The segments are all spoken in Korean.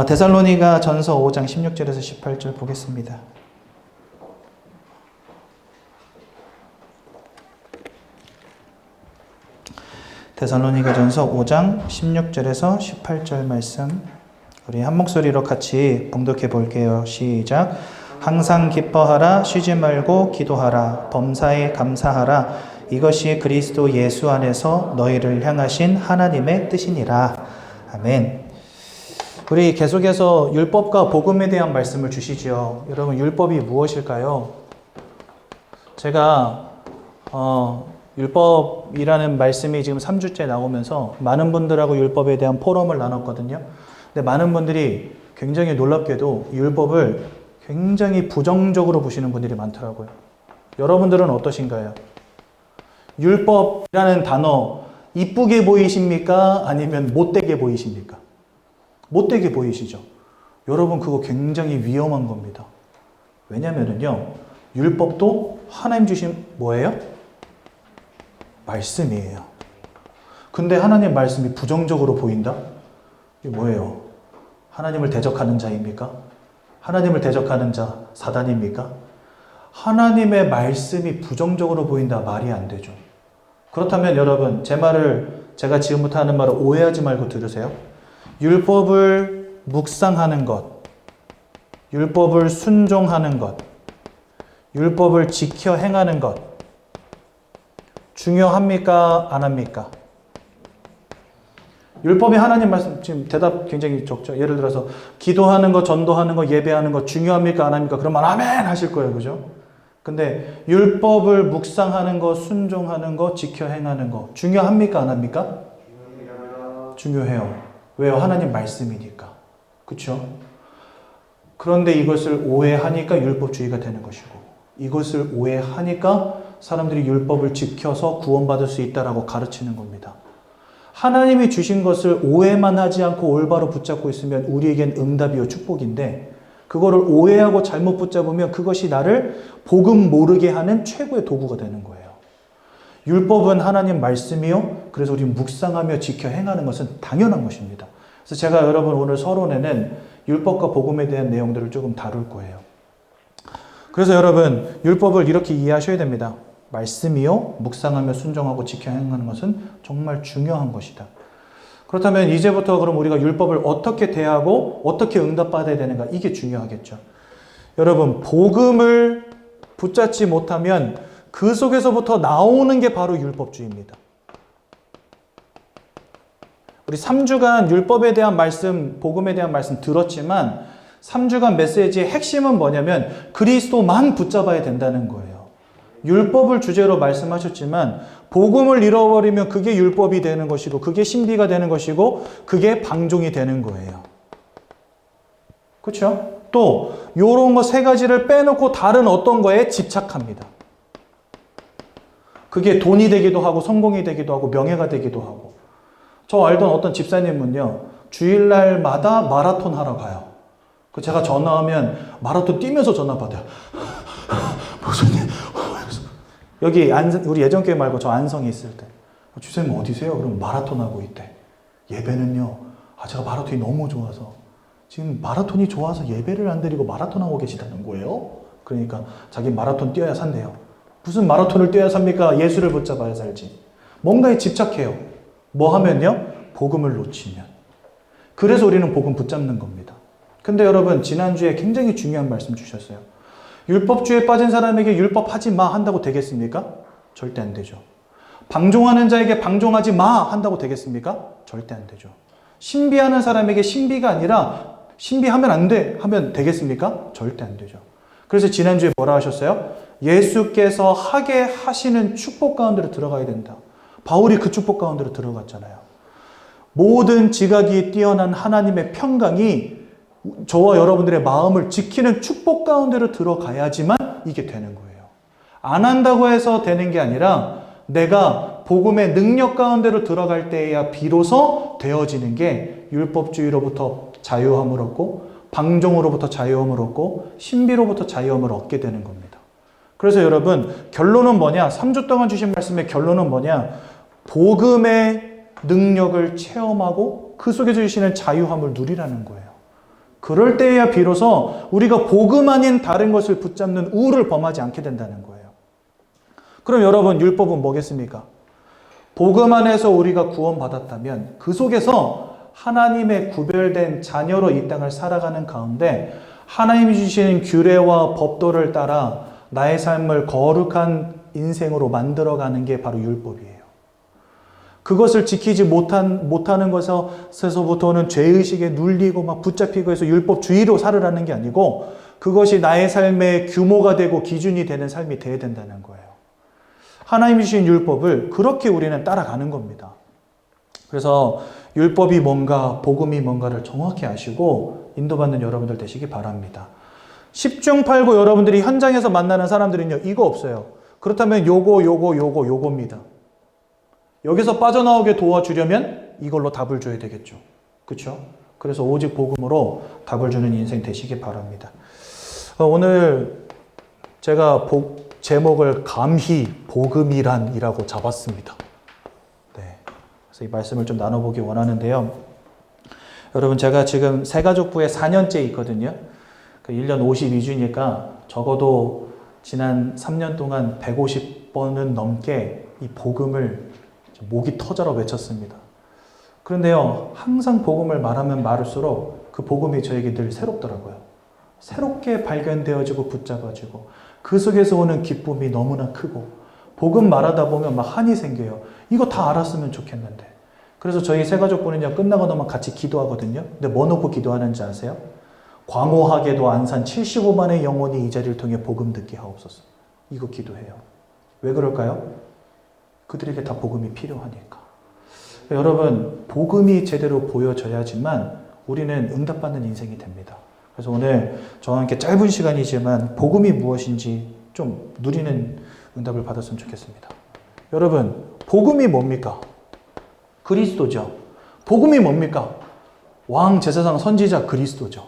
데살로니가 전서 5장 16절에서 18절 보겠습니다. 데살로니가 전서 5장 16절에서 18절 말씀 우리 한 목소리로 같이 봉독해 볼게요. 시작. 항상 기뻐하라, 쉬지 말고 기도하라, 범사에 감사하라. 이것이 그리스도 예수 안에서 너희를 향하신 하나님의 뜻이니라. 아멘. 우리 계속해서 율법과 복음에 대한 말씀을 주시죠. 여러분, 율법이 무엇일까요? 제가 율법이라는 말씀이 지금 3주째 나오면서 많은 분들하고 율법에 대한 포럼을 나눴거든요. 근데 많은 분들이 굉장히 놀랍게도 율법을 굉장히 부정적으로 보시는 분들이 많더라고요. 여러분들은 어떠신가요? 율법이라는 단어 이쁘게 보이십니까? 아니면 못되게 보이십니까? 못되게 보이시죠? 여러분, 그거 굉장히 위험한 겁니다. 왜냐면은요, 율법도 하나님 주신 뭐예요? 말씀이에요. 근데 하나님 말씀이 부정적으로 보인다? 이게 뭐예요? 하나님을 대적하는 자입니까? 하나님을 대적하는 자 사단입니까? 하나님의 말씀이 부정적으로 보인다? 말이 안 되죠. 그렇다면 여러분, 제 말을, 제가 지금부터 하는 말을 오해하지 말고 들으세요. 율법을 묵상하는 것, 율법을 순종하는 것, 율법을 지켜 행하는 것 중요합니까? 안 합니까? 율법이 하나님 말씀, 지금 대답 굉장히 적죠. 예를 들어서 기도하는 것, 전도하는 것, 예배하는 것 중요합니까? 안 합니까? 그러면 아멘 하실 거예요. 그죠? 근데 율법을 묵상하는 것, 순종하는 것, 지켜 행하는 것 중요합니까? 안 합니까? 중요해요. 왜요? 하나님 말씀이니까. 그렇죠? 그런데 이것을 오해하니까 율법주의가 되는 것이고, 이것을 오해하니까 사람들이 율법을 지켜서 구원받을 수 있다라고 가르치는 겁니다. 하나님이 주신 것을 오해만 하지 않고 올바로 붙잡고 있으면 우리에겐 응답이요 축복인데, 그거를 오해하고 잘못 붙잡으면 그것이 나를 복음 모르게 하는 최고의 도구가 되는 거예요. 율법은 하나님 말씀이요. 그래서 우리 묵상하며 지켜 행하는 것은 당연한 것입니다. 그래서 제가 여러분 오늘 서론에는 율법과 복음에 대한 내용들을 조금 다룰 거예요. 그래서 여러분, 율법을 이렇게 이해하셔야 됩니다. 말씀이요. 묵상하며 순종하고 지켜 행하는 것은 정말 중요한 것이다. 그렇다면 이제부터 그럼 우리가 율법을 어떻게 대하고 어떻게 응답받아야 되는가? 이게 중요하겠죠. 여러분, 복음을 붙잡지 못하면 그 속에서부터 나오는 게 바로 율법주의입니다. 우리 3주간 율법에 대한 말씀, 복음에 대한 말씀 들었지만 3주간 메시지의 핵심은 뭐냐면 그리스도만 붙잡아야 된다는 거예요. 율법을 주제로 말씀하셨지만 복음을 잃어버리면 그게 율법이 되는 것이고, 그게 신비가 되는 것이고, 그게 방종이 되는 거예요. 그렇죠? 또 요런 거 세 가지를 빼놓고 다른 어떤 거에 집착합니다. 그게 돈이 되기도 하고 성공이 되기도 하고 명예가 되기도 하고. 저 알던 어떤 집사님은요, 주일날마다 마라톤 하러 가요. 제가 전화하면 마라톤 뛰면서 전화 받아요. 목사님, 여기 우리 예전교회 말고 저 안성에 있을 때, 주사님 어디세요? 그럼 마라톤 하고 있대. 예배는요, 제가 마라톤이 너무 좋아서, 지금 마라톤이 좋아서 예배를 안 드리고 마라톤 하고 계시다는 거예요. 그러니까 자기 마라톤 뛰어야 산대요. 무슨 마라톤을 뛰어야 삽니까? 예수를 붙잡아야 살지. 뭔가에 집착해요. 뭐 하면요? 복음을 놓치면. 그래서 우리는 복음 붙잡는 겁니다. 근데 여러분, 지난주에 굉장히 중요한 말씀 주셨어요. 율법주의에 빠진 사람에게 율법하지 마 한다고 되겠습니까? 절대 안 되죠. 방종하는 자에게 방종하지 마 한다고 되겠습니까? 절대 안 되죠. 신비하는 사람에게 신비가 아니라 신비하면 안 돼 하면 되겠습니까? 절대 안 되죠. 그래서 지난주에 뭐라 하셨어요? 예수께서 하게 하시는 축복 가운데로 들어가야 된다. 바울이 그 축복 가운데로 들어갔잖아요. 모든 지각이 뛰어난 하나님의 평강이 저와 여러분들의 마음을 지키는 축복 가운데로 들어가야지만 이게 되는 거예요. 안 한다고 해서 되는 게 아니라 내가 복음의 능력 가운데로 들어갈 때에야 비로소 되어지는 게 율법주의로부터 자유함을 얻고, 방종으로부터 자유함을 얻고, 신비로부터 자유함을 얻게 되는 겁니다. 그래서 여러분, 결론은 뭐냐? 3주 동안 주신 말씀의 결론은 뭐냐? 복음의 능력을 체험하고 그 속에서 주시는 자유함을 누리라는 거예요. 그럴 때에야 비로소 우리가 복음 아닌 다른 것을 붙잡는 우를 범하지 않게 된다는 거예요. 그럼 여러분, 율법은 뭐겠습니까? 복음 안에서 우리가 구원받았다면 그 속에서 하나님의 구별된 자녀로 이 땅을 살아가는 가운데 하나님이 주시는 규례와 법도를 따라 나의 삶을 거룩한 인생으로 만들어가는 게 바로 율법이에요. 그것을 지키지 못하는 것에서부터는 죄의식에 눌리고 막 붙잡히고 해서 율법주의로 살으라는 게 아니고 그것이 나의 삶의 규모가 되고 기준이 되는 삶이 되어야 된다는 거예요. 하나님이 주신 율법을 그렇게 우리는 따라가는 겁니다. 그래서 율법이 뭔가, 복음이 뭔가를 정확히 아시고 인도받는 여러분들 되시기 바랍니다. 10중 8구 여러분들이 현장에서 만나는 사람들은요, 이거 없어요. 그렇다면 요겁니다. 여기서 빠져나오게 도와주려면 이걸로 답을 줘야 되겠죠. 그렇죠? 그래서 오직 복음으로 답을 주는 인생 되시기 바랍니다. 오늘 제가 제목을 감히 복음이란이라고 잡았습니다. 네. 그래서 이 말씀을 좀 나눠보기 원하는데요. 여러분, 제가 지금 새가족부에 4년째 있거든요. 1년 52주니까 적어도 지난 3년 동안 150번은 넘게 이 복음을 목이 터져라 외쳤습니다. 그런데요, 항상 복음을 말하면 말할수록 그 복음이 저에게 늘 새롭더라고요. 새롭게 발견되어지고 붙잡아지고 그 속에서 오는 기쁨이 너무나 크고 복음 말하다 보면 막 한이 생겨요. 이거 다 알았으면 좋겠는데. 그래서 저희 새가족분은요, 끝나고 나면 같이 기도하거든요. 근데 뭐 놓고 기도하는지 아세요? 광호하게도 안산 75만의 영혼이 이 자리를 통해 복음 듣게 하옵소서. 이거 기도해요. 왜 그럴까요? 그들에게 다 복음이 필요하니까. 여러분, 복음이 제대로 보여져야지만 우리는 응답받는 인생이 됩니다. 그래서 오늘 저와 함께 짧은 시간이지만 복음이 무엇인지 좀 누리는 응답을 받았으면 좋겠습니다. 여러분, 복음이 뭡니까? 그리스도죠. 복음이 뭡니까? 왕, 제사장, 선지자 그리스도죠.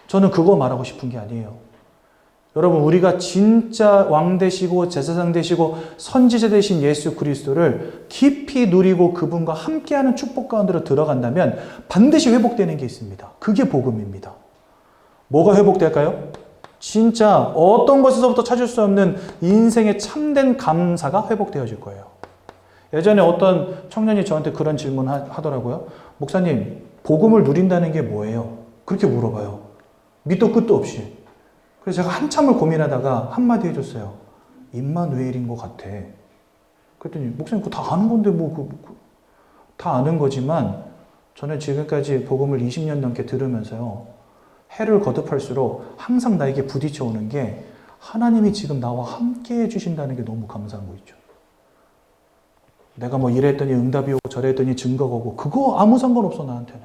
저는 그거 말하고 싶은 게 아니에요. 여러분, 우리가 진짜 왕 되시고 제사장 되시고 선지자 되신 예수 그리스도를 깊이 누리고 그분과 함께하는 축복 가운데로 들어간다면 반드시 회복되는 게 있습니다. 그게 복음입니다. 뭐가 회복될까요? 진짜 어떤 것에서부터 찾을 수 없는 인생의 참된 감사가 회복되어질 거예요. 예전에 어떤 청년이 저한테 그런 질문 하더라고요. 목사님, 복음을 누린다는 게 뭐예요? 그렇게 물어봐요. 밑도 끝도 없이. 그래서 제가 한참을 고민하다가 한마디 해줬어요. 임마누엘인 것 같아. 그랬더니 목사님 그거 다 아는 건데 다 아는 거지만 저는 지금까지 복음을 20년 넘게 들으면서요. 해를 거듭할수록 항상 나에게 부딪혀 오는 게 하나님이 지금 나와 함께 해주신다는 게 너무 감사한 거 있죠. 내가 뭐 이랬더니 응답이 오고 저랬더니 증거가 오고 그거 아무 상관없어 나한테는.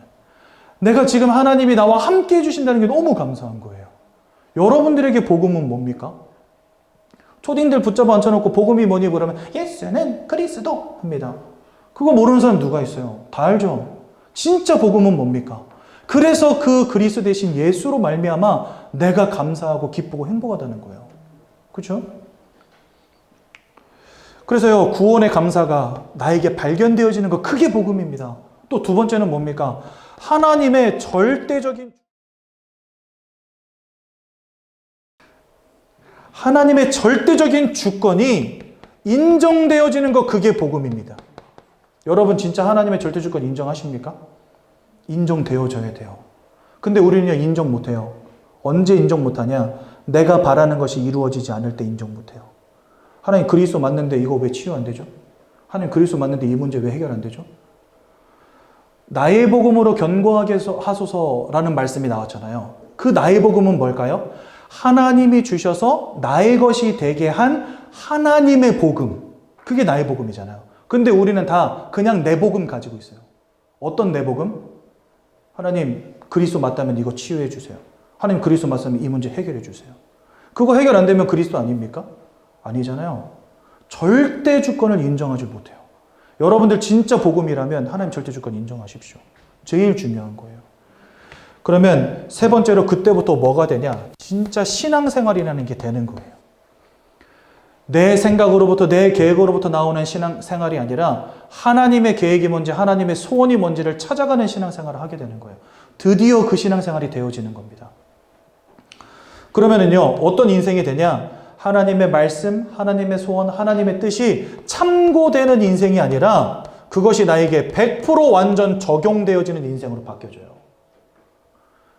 내가 지금 하나님이 나와 함께 해주신다는 게 너무 감사한 거예요. 여러분들에게 복음은 뭡니까? 초딩들 붙잡아 앉혀놓고 복음이 뭐니 그러면 예수는 그리스도 합니다. 그거 모르는 사람 누가 있어요? 다 알죠? 진짜 복음은 뭡니까? 그래서 그 그리스도 대신 예수로 말미암아 내가 감사하고 기쁘고 행복하다는 거예요. 그렇죠? 그래서요, 구원의 감사가 나에게 발견되어지는 거 그게 복음입니다. 또 두 번째는 뭡니까? 하나님의 절대적인 주권이 인정되어지는 거 그게 복음입니다. 여러분 진짜 하나님의 절대 주권 인정하십니까? 인정되어져야 돼요. 근데 우리는요, 인정 못해요. 언제 인정 못하냐? 내가 바라는 것이 이루어지지 않을 때 인정 못해요. 하나님 그리스도 맞는데 이거 왜 치유 안 되죠? 하나님 그리스도 맞는데 이 문제 왜 해결 안 되죠? 나의 복음으로 견고하게 하소서라는 말씀이 나왔잖아요. 그 나의 복음은 뭘까요? 하나님이 주셔서 나의 것이 되게 한 하나님의 복음. 그게 나의 복음이잖아요. 근데 우리는 다 그냥 내 복음 가지고 있어요. 어떤 내 복음? 하나님 그리스도 맞다면 이거 치유해 주세요. 하나님 그리스도 맞다면 이 문제 해결해 주세요. 그거 해결 안 되면 그리스도 아닙니까? 아니잖아요. 절대 주권을 인정하지 못해요. 여러분들 진짜 복음이라면 하나님 절대 주권 인정하십시오. 제일 중요한 거예요. 그러면 세 번째로 그때부터 뭐가 되냐? 진짜 신앙생활이라는 게 되는 거예요. 내 생각으로부터 내 계획으로부터 나오는 신앙생활이 아니라 하나님의 계획이 뭔지 하나님의 소원이 뭔지를 찾아가는 신앙생활을 하게 되는 거예요. 드디어 그 신앙생활이 되어지는 겁니다. 그러면은요, 어떤 인생이 되냐? 하나님의 말씀, 하나님의 소원, 하나님의 뜻이 참고되는 인생이 아니라 그것이 나에게 100% 완전 적용되어지는 인생으로 바뀌어져요.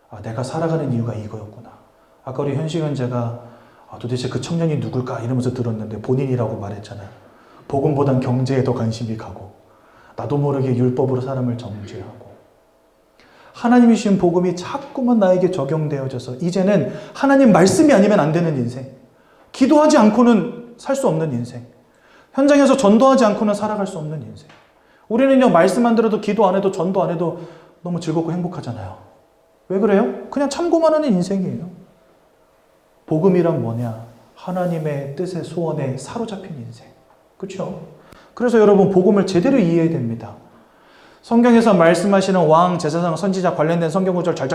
아, 내가 살아가는 이유가 이거였구나. 아까 우리 현식은 제가 도대체 그 청년이 누굴까 이러면서 들었는데 본인이라고 말했잖아요. 복음보단 경제에 더 관심이 가고 나도 모르게 율법으로 사람을 정죄하고 하나님이 주신 복음이 자꾸만 나에게 적용되어져서 이제는 하나님 말씀이 아니면 안 되는 인생, 기도하지 않고는 살 수 없는 인생, 현장에서 전도하지 않고는 살아갈 수 없는 인생. 우리는요, 말씀 안 들어도 기도 안 해도 전도 안 해도 너무 즐겁고 행복하잖아요. 왜 그래요? 그냥 참고만 하는 인생이에요. 복음이란 뭐냐? 하나님의 뜻의 소원에 사로잡힌 인생. 그렇죠? 그래서 여러분, 복음을 제대로 이해해야 됩니다. 성경에서 말씀하시는 왕, 제사장, 선지자 관련된 성경 구절 잘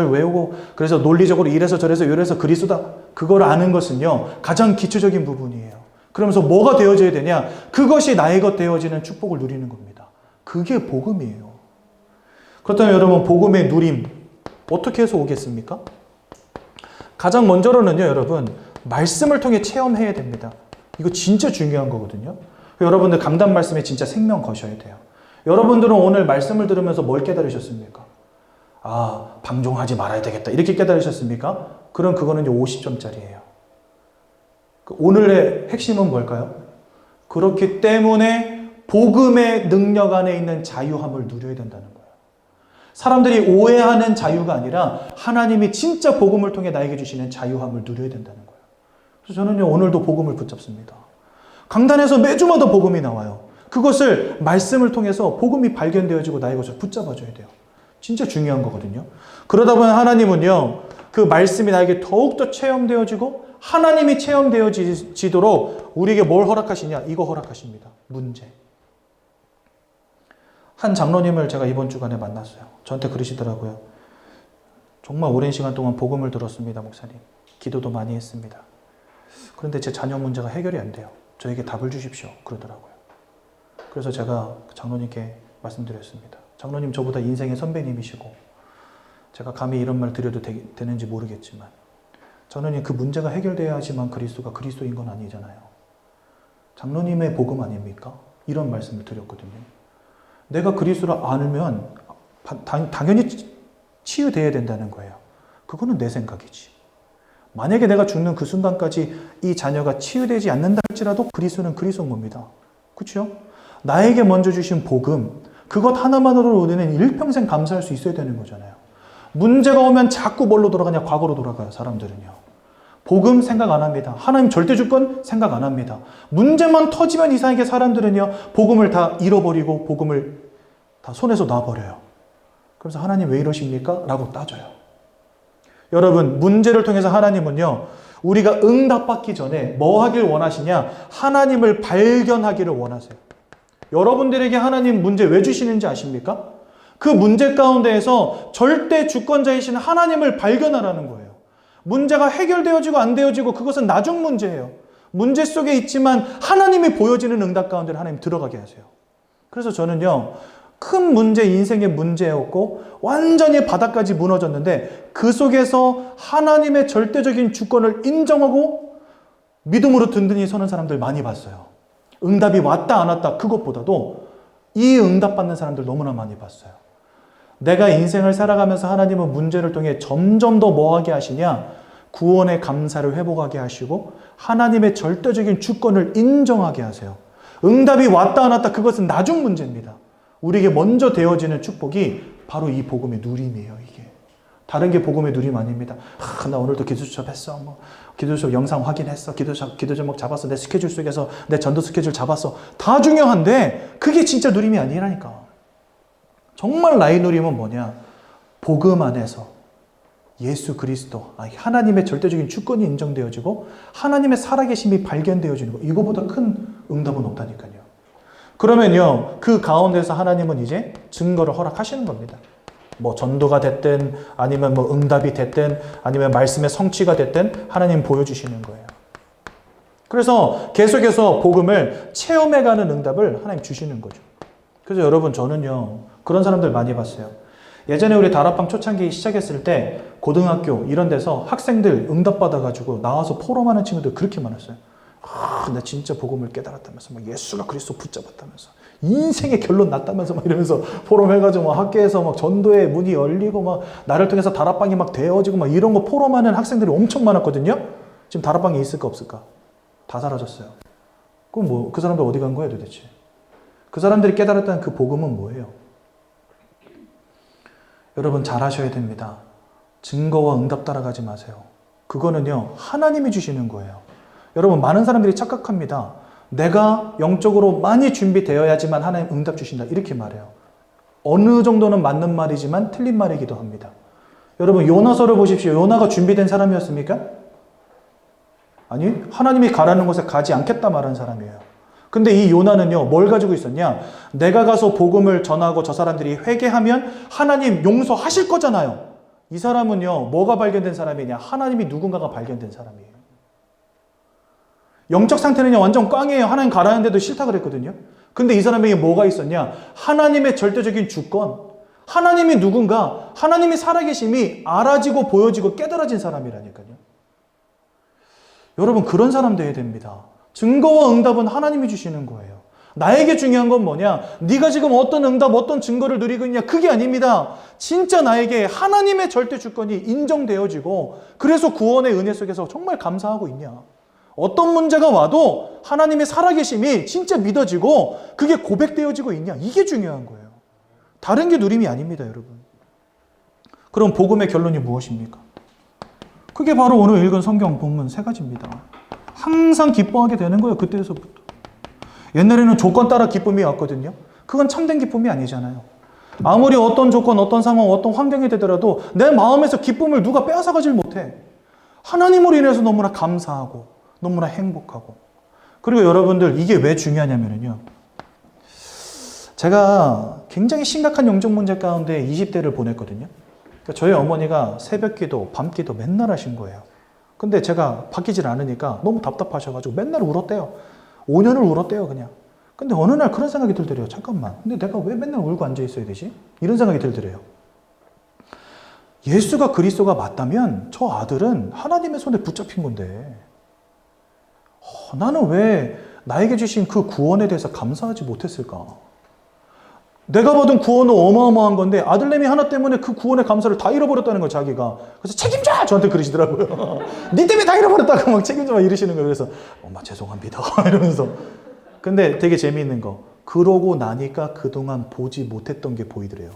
외우고 그래서 논리적으로 이래서 저래서 요래서 그리스도다. 그걸 아는 것은요, 가장 기초적인 부분이에요. 그러면서 뭐가 되어져야 되냐? 그것이 나의 것 되어지는 축복을 누리는 겁니다. 그게 복음이에요. 그렇다면 여러분, 복음의 누림 어떻게 해서 오겠습니까? 가장 먼저로는요, 여러분, 말씀을 통해 체험해야 됩니다. 이거 진짜 중요한 거거든요. 여러분들 강단 말씀에 진짜 생명 거셔야 돼요. 여러분들은 오늘 말씀을 들으면서 뭘 깨달으셨습니까? 아, 방종하지 말아야 되겠다. 이렇게 깨달으셨습니까? 그럼 그거는 이제 50점짜리예요. 오늘의 핵심은 뭘까요? 그렇기 때문에 복음의 능력 안에 있는 자유함을 누려야 된다는 거예요. 사람들이 오해하는 자유가 아니라 하나님이 진짜 복음을 통해 나에게 주시는 자유함을 누려야 된다는 거예요. 그래서 저는요, 오늘도 복음을 붙잡습니다. 강단에서 매주마다 복음이 나와요. 그것을 말씀을 통해서 복음이 발견되어지고 나의 것을 붙잡아줘야 돼요. 진짜 중요한 거거든요. 그러다 보면 하나님은요, 그 말씀이 나에게 더욱더 체험되어지고 하나님이 체험되어지도록 우리에게 뭘 허락하시냐? 이거 허락하십니다. 문제. 한 장로님을 제가 이번 주간에 만났어요. 저한테 그러시더라고요. 정말 오랜 시간 동안 복음을 들었습니다, 목사님. 기도도 많이 했습니다. 그런데 제 자녀 문제가 해결이 안 돼요. 저에게 답을 주십시오. 그러더라고요. 그래서 제가 장로님께 말씀드렸습니다. 장로님, 저보다 인생의 선배님이시고 제가 감히 이런 말 드려도 되는지 모르겠지만 장로님, 그 문제가 해결되어야지만 그리스도가 그리스도인 건 아니잖아요. 장로님의 복음 아닙니까? 이런 말씀을 드렸거든요. 내가 그리스도를 알면 당연히 치유되어야 된다는 거예요. 그거는 내 생각이지. 만약에 내가 죽는 그 순간까지 이 자녀가 치유되지 않는다 할지라도 그리스도는 그리스도인 겁니다. 그렇죠? 나에게 먼저 주신 복음, 그것 하나만으로 우리는 일평생 감사할 수 있어야 되는 거잖아요. 문제가 오면 자꾸 뭘로 돌아가냐? 과거로 돌아가요, 사람들은요. 복음 생각 안 합니다. 하나님 절대 주권 생각 안 합니다. 문제만 터지면 이상하게 사람들은요, 복음을 다 잃어버리고 복음을 다 손에서 놔버려요. 그래서 하나님 왜 이러십니까? 라고 따져요. 여러분, 문제를 통해서 하나님은요, 우리가 응답받기 전에 뭐 하길 원하시냐? 하나님을 발견하기를 원하세요. 여러분들에게 하나님 문제 왜 주시는지 아십니까? 그 문제 가운데에서 절대 주권자이신 하나님을 발견하라는 거예요. 문제가 해결되어지고 안 되어지고 그것은 나중 문제예요. 문제 속에 있지만 하나님이 보여지는 응답 가운데 하나님 들어가게 하세요. 그래서 저는요, 큰 문제, 인생의 문제였고 완전히 바닥까지 무너졌는데 그 속에서 하나님의 절대적인 주권을 인정하고 믿음으로 든든히 서는 사람들 많이 봤어요. 응답이 왔다 안 왔다 그것보다도 이 응답받는 사람들 너무나 많이 봤어요. 내가 인생을 살아가면서 하나님은 문제를 통해 점점 더 뭐하게 하시냐? 구원의 감사를 회복하게 하시고 하나님의 절대적인 주권을 인정하게 하세요. 응답이 왔다 안 왔다 그것은 나중 문제입니다. 우리에게 먼저 되어지는 축복이 바로 이 복음의 누림이에요. 이게 다른 게 복음의 누림 아닙니다. 나 오늘도 기도 수첩 했어. 기도 수첩 영상 확인했어. 기도 제목 잡았어. 내 스케줄 속에서 내 전도 스케줄 잡았어. 다 중요한데 그게 진짜 누림이 아니라니까. 정말 나의 누림은 뭐냐? 복음 안에서 예수 그리스도, 하나님의 절대적인 주권이 인정되어지고 하나님의 살아계심이 발견되어지는 거. 이거보다 큰 응답은 없다니까요. 그러면요, 그 가운데서 하나님은 이제 증거를 허락하시는 겁니다. 뭐 전도가 됐든 아니면 뭐 응답이 됐든 아니면 말씀의 성취가 됐든 하나님 보여주시는 거예요. 그래서 계속해서 복음을 체험해가는 응답을 하나님 주시는 거죠. 그래서 여러분, 저는요, 그런 사람들 많이 봤어요. 예전에 우리 다락방 초창기 시작했을 때 고등학교 이런 데서 학생들 응답받아가지고 나와서 포럼하는 친구들 그렇게 많았어요. 나 진짜 복음을 깨달았다면서 막 예수가 그리스도 붙잡았다면서 인생의 결론 났다면서 막 이러면서 포럼 해가지고 막 학교에서 막 전도의 문이 열리고 막 나를 통해서 다락방이 막 되어지고 막 이런 거 포럼하는 학생들이 엄청 많았거든요. 지금 다락방이 있을까 없을까? 다 사라졌어요. 그럼 뭐 그 사람들 어디 간 거예요 도대체? 그 사람들이 깨달았다는 그 복음은 뭐예요? 여러분 잘 하셔야 됩니다. 증거와 응답 따라가지 마세요. 그거는요 하나님이 주시는 거예요. 여러분 많은 사람들이 착각합니다. 내가 영적으로 많이 준비되어야지만 하나님 응답 주신다 이렇게 말해요. 어느 정도는 맞는 말이지만 틀린 말이기도 합니다. 여러분 요나서를 보십시오. 요나가 준비된 사람이었습니까? 아니 하나님이 가라는 곳에 가지 않겠다 말한 사람이에요. 근데 이 요나는요 뭘 가지고 있었냐? 내가 가서 복음을 전하고 저 사람들이 회개하면 하나님 용서하실 거잖아요. 이 사람은요 뭐가 발견된 사람이냐? 하나님이 누군가가 발견된 사람이에요. 영적 상태는요 완전 꽝이에요. 하나님 가라는데도 싫다 그랬거든요. 근데 이 사람에게 뭐가 있었냐? 하나님의 절대적인 주권, 하나님이 누군가, 하나님이 살아계심이 알아지고 보여지고 깨달아진 사람이라니까요. 여러분 그런 사람 돼야 됩니다. 증거와 응답은 하나님이 주시는 거예요. 나에게 중요한 건 뭐냐? 네가 지금 어떤 응답, 어떤 증거를 누리고 있냐? 그게 아닙니다. 진짜 나에게 하나님의 절대 주권이 인정되어지고 그래서 구원의 은혜 속에서 정말 감사하고 있냐? 어떤 문제가 와도 하나님의 살아계심이 진짜 믿어지고 그게 고백되어지고 있냐? 이게 중요한 거예요. 다른 게 누림이 아닙니다, 여러분. 그럼 복음의 결론이 무엇입니까? 그게 바로 오늘 읽은 성경 본문 세 가지입니다. 항상 기뻐하게 되는 거예요, 그때에서부터. 옛날에는 조건 따라 기쁨이 왔거든요. 그건 참된 기쁨이 아니잖아요. 아무리 어떤 조건, 어떤 상황, 어떤 환경이 되더라도 내 마음에서 기쁨을 누가 빼앗아가질 못해. 하나님으로 인해서 너무나 감사하고 너무나 행복하고. 그리고 여러분들 이게 왜 중요하냐면요. 제가 굉장히 심각한 영적 문제 가운데 20대를 보냈거든요. 그러니까 저희 어머니가 새벽 기도, 밤 기도 맨날 하신 거예요. 근데 제가 바뀌질 않으니까 너무 답답하셔가지고 맨날 울었대요. 5년을 울었대요, 그냥. 근데 어느 날 그런 생각이 들더래요. 잠깐만. 근데 내가 왜 맨날 울고 앉아 있어야 되지? 이런 생각이 들더래요. 예수가 그리스도가 맞다면 저 아들은 하나님의 손에 붙잡힌 건데 나는 왜 나에게 주신 그 구원에 대해서 감사하지 못했을까? 내가 받은 구원은 어마어마한 건데 아들내미 하나 때문에 그 구원의 감사를 다 잃어버렸다는 거예요, 자기가. 그래서 책임져! 저한테 그러시더라고요. 니 때문에 다 잃어버렸다고 막 책임져! 막 이러시는 거예요. 그래서 엄마 죄송합니다. 이러면서. 근데 되게 재미있는 거. 그러고 나니까 그동안 보지 못했던 게 보이더래요.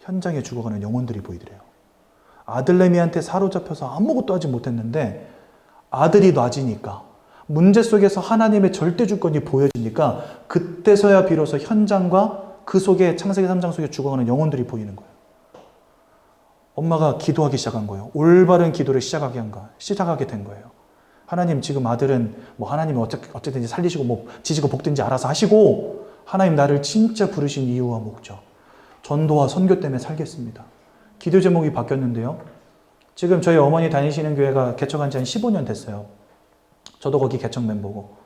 현장에 죽어가는 영혼들이 보이더래요. 아들내미한테 사로잡혀서 아무것도 하지 못했는데 아들이 놔지니까 문제 속에서 하나님의 절대 주권이 보여지니까 그때서야 비로소 현장과 그 속에 창세기 3장 속에 죽어가는 영혼들이 보이는 거예요. 엄마가 기도하기 시작한 거예요. 올바른 기도를 시작하게 된 거예요. 하나님 지금 아들은 뭐 하나님이 어쨌든지 살리시고 뭐 지지고 볶든지 알아서 하시고 하나님 나를 진짜 부르신 이유와 목적. 전도와 선교 때문에 살겠습니다. 기도 제목이 바뀌었는데요. 지금 저희 어머니 다니시는 교회가 개척한 지 한 15년 됐어요. 저도 거기 개척 멤버고.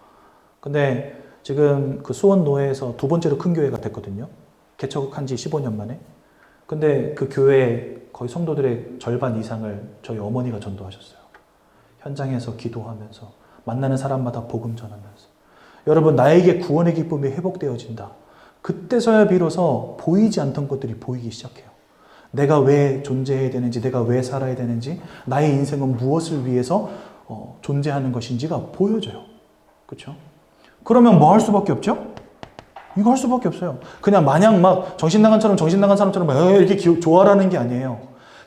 근데 지금 그 수원노회에서 두 번째로 큰 교회가 됐거든요. 개척한 지 15년 만에. 근데 그 교회 거의 성도들의 절반 이상을 저희 어머니가 전도하셨어요. 현장에서 기도하면서 만나는 사람마다 복음 전하면서. 여러분 나에게 구원의 기쁨이 회복되어진다. 그때서야 비로소 보이지 않던 것들이 보이기 시작해요. 내가 왜 존재해야 되는지, 내가 왜 살아야 되는지, 나의 인생은 무엇을 위해서 존재하는 것인지가 보여져요. 그렇죠? 그러면 뭐 할 수밖에 없죠? 이거 할 수밖에 없어요. 그냥 마냥 막 정신 나간 사람처럼 막 이렇게 좋아라는 게 아니에요.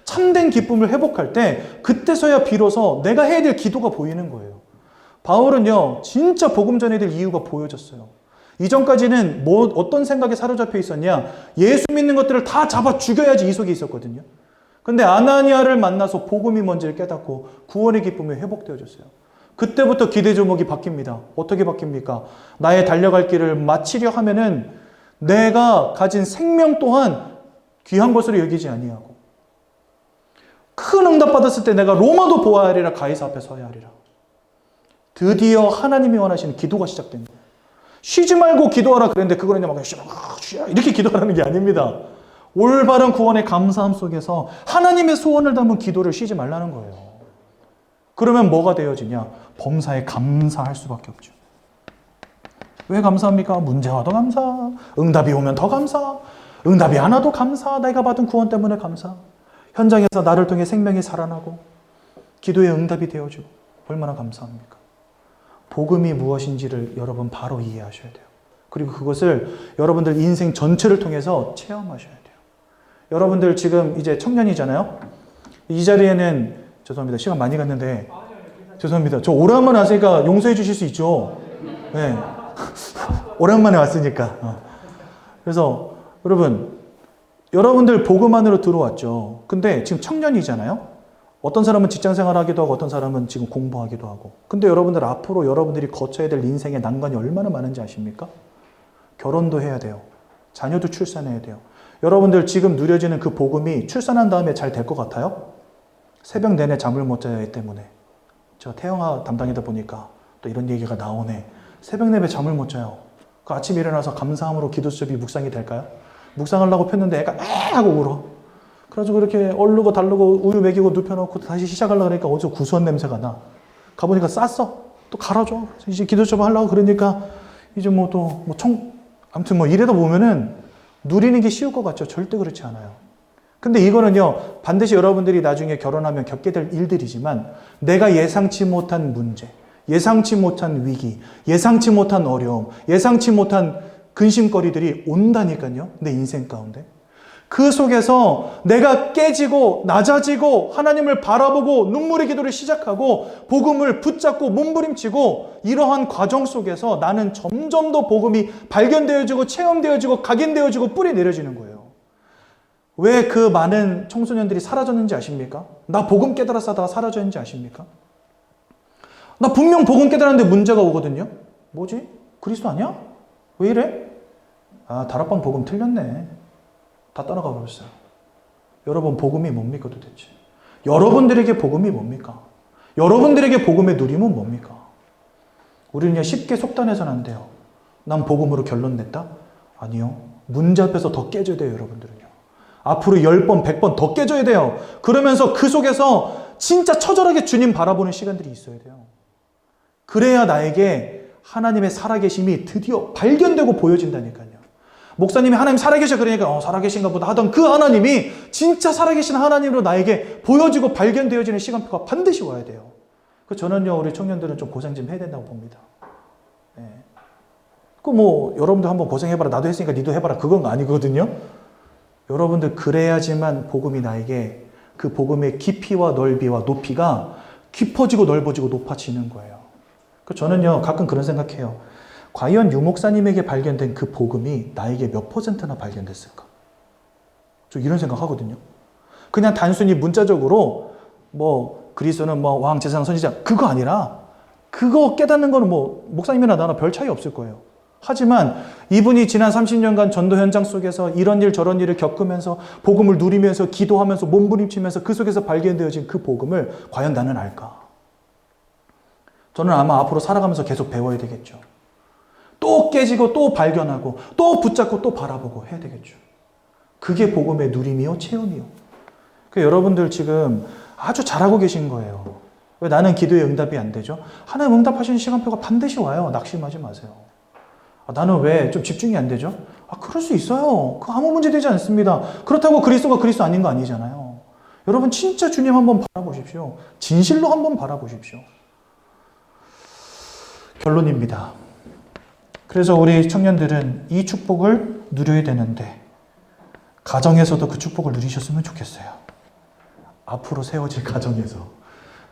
참된 기쁨을 회복할 때 그때서야 비로소 내가 해야 될 기도가 보이는 거예요. 바울은요, 진짜 복음 전해야 될 이유가 보여졌어요. 이전까지는 어떤 생각에 사로잡혀 있었냐? 예수 믿는 것들을 다 잡아 죽여야지 이 속에 있었거든요. 근데 아나니아를 만나서 복음이 뭔지를 깨닫고 구원의 기쁨이 회복되어졌어요. 그때부터 기대 제목이 바뀝니다. 어떻게 바뀝니까? 나의 달려갈 길을 마치려 하면은 내가 가진 생명 또한 귀한 것으로 여기지 아니하고 큰 응답 받았을 때 내가 로마도 보아야 하리라 가이사 앞에 서야 하리라. 드디어 하나님이 원하시는 기도가 시작된 거예요. 쉬지 말고 기도하라 그랬는데 그거는 막 이렇게 기도하라는 게 아닙니다. 올바른 구원의 감사함 속에서 하나님의 소원을 담은 기도를 쉬지 말라는 거예요. 그러면 뭐가 되어지냐? 범사에 감사할 수밖에 없죠. 왜 감사합니까? 문제 와도 감사, 응답이 오면 더 감사, 응답이 안 와도 감사, 내가 받은 구원 때문에 감사, 현장에서 나를 통해 생명이 살아나고 기도의 응답이 되어지고 얼마나 감사합니까? 복음이 무엇인지를 여러분 바로 이해하셔야 돼요. 그리고 그것을 여러분들 인생 전체를 통해서 체험하셔야 돼요. 여러분들 지금 이제 청년이잖아요. 이 자리에는 죄송합니다. 시간 많이 갔는데 죄송합니다. 저 오랜만에 왔으니까 용서해 주실 수 있죠? 네. 오랜만에 왔으니까. 그래서 여러분들 복음 안으로 들어왔죠. 근데 지금 청년이잖아요. 어떤 사람은 직장 생활하기도 하고 어떤 사람은 지금 공부하기도 하고. 근데 여러분들 앞으로 여러분들이 거쳐야 될 인생의 난관이 얼마나 많은지 아십니까? 결혼도 해야 돼요. 자녀도 출산해야 돼요. 여러분들 지금 누려지는 그 복음이 출산한 다음에 잘 될 것 같아요? 새벽 내내 잠을 못 자야 하기 때문에. 제가 태영아 담당이다 보니까 또 이런 얘기가 나오네. 새벽 내내 잠을 못 자요. 그 아침에 일어나서 감사함으로 기도 수업이 묵상이 될까요? 묵상하려고 폈는데 애가 하고 울어. 그래가지고 이렇게 얼르고 달르고 우유 먹이고 눕혀놓고 다시 시작하려고 하니까 어디서 구수한 냄새가 나. 가보니까 쌌어. 또 갈아줘. 이제 기도 수업 하려고 그러니까 이제 아무튼 이래다 보면은 누리는 게 쉬울 것 같죠? 절대 그렇지 않아요. 근데 이거는요, 반드시 여러분들이 나중에 결혼하면 겪게 될 일들이지만 내가 예상치 못한 문제, 예상치 못한 위기, 예상치 못한 어려움, 예상치 못한 근심거리들이 온다니까요. 내 인생 가운데. 그 속에서 내가 깨지고 낮아지고 하나님을 바라보고 눈물의 기도를 시작하고 복음을 붙잡고 몸부림치고 이러한 과정 속에서 나는 점점 더 복음이 발견되어지고 체험되어지고 각인되어지고 뿌리 내려지는 거예요. 왜 그 많은 청소년들이 사라졌는지 아십니까? 나 복음 깨달아서 하다가 사라졌는지 아십니까? 나 분명 복음 깨달았는데 문제가 오거든요. 뭐지? 그리스도 아니야? 왜 이래? 아, 다락방 복음 틀렸네. 다 따라가 버렸어요. 여러분, 복음이 뭡니까 도대체? 여러분들에게 복음이 뭡니까? 여러분들에게 복음의 누림은 뭡니까? 우리는 쉽게 속단해서는 안 돼요. 난 복음으로 결론 냈다? 아니요. 문제 앞에서 더 깨져야 돼요, 여러분들은요. 앞으로 10번, 100번 더 깨져야 돼요. 그러면서 그 속에서 진짜 처절하게 주님 바라보는 시간들이 있어야 돼요. 그래야 나에게 하나님의 살아계심이 드디어 발견되고 보여진다니까요. 목사님이 하나님 살아계셔 그러니까 살아계신가 보다 하던 그 하나님이 진짜 살아계신 하나님으로 나에게 보여지고 발견되어지는 시간표가 반드시 와야 돼요. 저는요, 우리 청년들은 좀 고생 좀 해야 된다고 봅니다. 네. 여러분들 한번 고생해봐라. 나도 했으니까 니도 해봐라. 그건 아니거든요. 여러분들 그래야지만 복음이 나에게 그 복음의 깊이와 넓이와 높이가 깊어지고 넓어지고 높아지는 거예요. 저는요, 가끔 그런 생각해요. 과연 유 목사님에게 발견된 그 복음이 나에게 몇 %나 발견됐을까? 저 이런 생각 하거든요. 그냥 단순히 문자적으로 그리스도는 왕, 제사장, 선지자 그거 아니라 그거 깨닫는 거는 목사님이나 나나 별 차이 없을 거예요. 하지만 이분이 지난 30년간 전도 현장 속에서 이런 일 저런 일을 겪으면서 복음을 누리면서 기도하면서 몸부림치면서 그 속에서 발견되어진 그 복음을 과연 나는 알까? 저는 아마 앞으로 살아가면서 계속 배워야 되겠죠. 또 깨지고 또 발견하고 또 붙잡고 또 바라보고 해야 되겠죠. 그게 복음의 누림이요, 체험이요. 여러분들 지금 아주 잘하고 계신 거예요. 왜 나는 기도에 응답이 안 되죠? 하나님 응답하시는 시간표가 반드시 와요. 낙심하지 마세요. 나는 왜 좀 집중이 안 되죠? 그럴 수 있어요. 아무 문제 되지 않습니다. 그렇다고 그리스도가 그리스도 아닌 거 아니잖아요. 여러분 진짜 주님 한번 바라보십시오. 진실로 한번 바라보십시오. 결론입니다. 그래서 우리 청년들은 이 축복을 누려야 되는데 가정에서도 그 축복을 누리셨으면 좋겠어요. 앞으로 세워질 가정에서.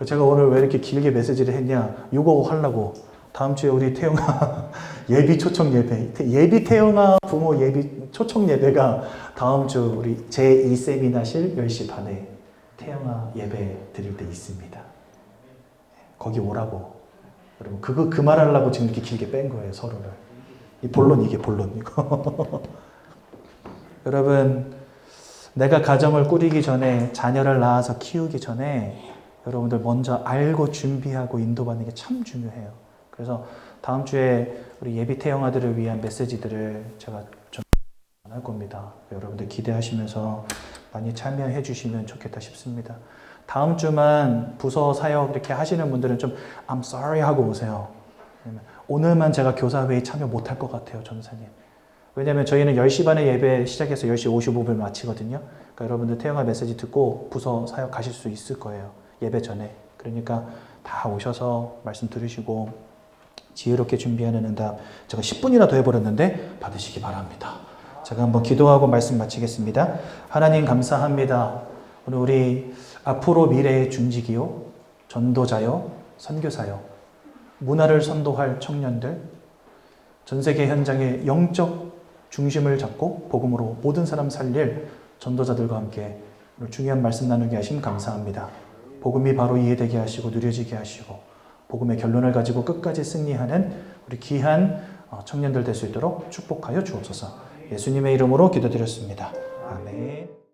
제가 오늘 왜 이렇게 길게 메시지를 했냐, 이거 하려고. 다음 주에 우리 태영아 예비 초청 예배, 예비 태영아 부모 예비 초청 예배가 다음 주 우리 제2 세미나실 10시 반에 태영아 예배 드릴 때 있습니다. 거기 오라고. 여러분 그 말하려고 지금 이렇게 길게 뺀 거예요, 서로를. 이 본론, 이게 본론 이거. 여러분, 내가 가정을 꾸리기 전에, 자녀를 낳아서 키우기 전에 여러분들 먼저 알고 준비하고 인도받는 게 참 중요해요. 그래서 다음 주에 우리 예비 태영아들을 위한 메시지들을 제가 좀 할 겁니다. 여러분들 기대하시면서 많이 참여해 주시면 좋겠다 싶습니다. 다음 주만 부서 사역 이렇게 하시는 분들은 좀 I'm sorry 하고 오세요. 오늘만 제가 교사회의 참여 못할 것 같아요, 전사님. 왜냐면 저희는 10시 반에 예배 시작해서 10시 55분 마치거든요. 그러니까 여러분들 태영아 메시지 듣고 부서 사역 가실 수 있을 거예요. 예배 전에. 그러니까 다 오셔서 말씀 들으시고 지혜롭게 준비하는 응답 제가 10분이나 더 해버렸는데 받으시기 바랍니다. 제가 한번 기도하고 말씀 마치겠습니다. 하나님 감사합니다. 오늘 우리 앞으로 미래의 중직이요, 전도자요, 선교사요, 문화를 선도할 청년들, 전 세계 현장의 영적 중심을 잡고 복음으로 모든 사람 살릴 전도자들과 함께 오늘 중요한 말씀 나누게 하심 감사합니다. 복음이 바로 이해되게 하시고 누려지게 하시고 복음의 결론을 가지고 끝까지 승리하는 우리 귀한 청년들 될 수 있도록 축복하여 주옵소서. 예수님의 이름으로 기도드렸습니다. 아멘.